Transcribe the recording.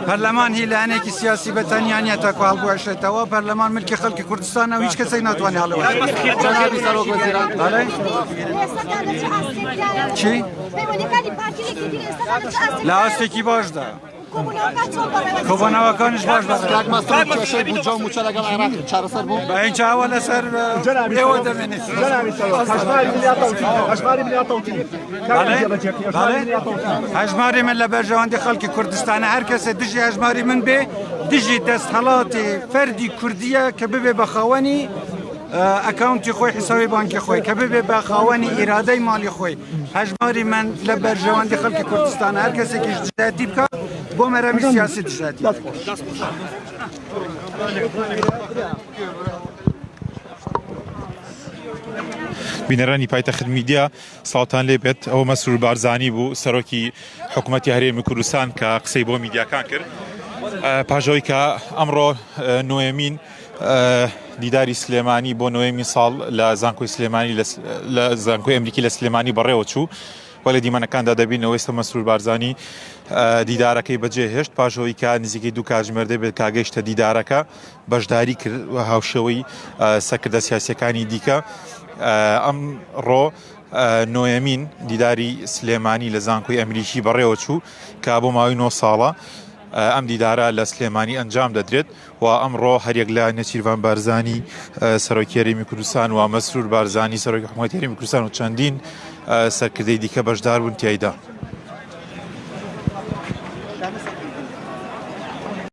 پەرلەمان هی لە هەنێکی سیاسی بەتەنیانە تاکو هەڵبوەشێتەوە پەرلەمان ملکی خەڵکی کوردستانە و هیچ کەسێک ناتوانێت هەڵەوەشێت. چی؟ لە ئاستێکی باشدا کۆبوونەوەکانیش باش بە هیچ چاوە لەسەر ئێوە دەمێنێت. هەژماری من لە بەرژەوەندی خەڵکی کوردستانە هەر کەسێ دژی هەژماری من بێ دژی دەستهەڵاتی فەردی کوردیە کە ببێ بە خاوەنی ئەکاونتی خۆی حسابی بانکی خۆی کە ببێ بە خاوەنی ئیرادەی ماڵی خۆی. هەژماری من لە بەرژەوەندی خەڵکی کوردستانە هەر کەسێکیش دژایەتی بکە بۆ مەرەمی سیاسی دژایەتی. بینەرانی پایتەخت میدیا ساڵتان لێ بێت. ئەوە مەسرور بارزانی بوو سەرۆکی حکوومەتی هەرێمی کوردستان کە قسەی بۆ میدیاکان کرد پاژەوەی کە ئەمڕۆ نۆیەمین دیداری سلێمانی بۆ نۆیەمین ساڵ لە زانکۆی سلێمانی لە زانکۆی ئەمریکی لە سلێمانی بەڕێوە چوو و لە دیمەنەکاندا دەبینەوەی ئێستا مەسرور بارزانی دیدارەکەی بەجێهێشت پاشەوەی کە نزیکەی 2 کاتژمێر دەبێت کاگەیشتە دیدارەکە بەشداری کرد و هاوشەوەی سەرکردە سیاسیەکانی دیکە. ئەمڕۆ نۆیەمین دیداری سلێمانی لە زانکۆی ئەمریکی بەڕێوە چوو کە بۆ ماوەی 9 ساڵە ئەم دیدارە لە سلێمانی ئەنجام دەدرێت و ئەمڕۆ هەریەک لە نەچیروان بارزانی سەرۆکی هەرێمی کوردستان و مەسرور بارزانی سەرۆکی حکوومەتی هەرێمی کوردستان و چەندین سەرکردەی دیکە بەشدار بوون تیایدا.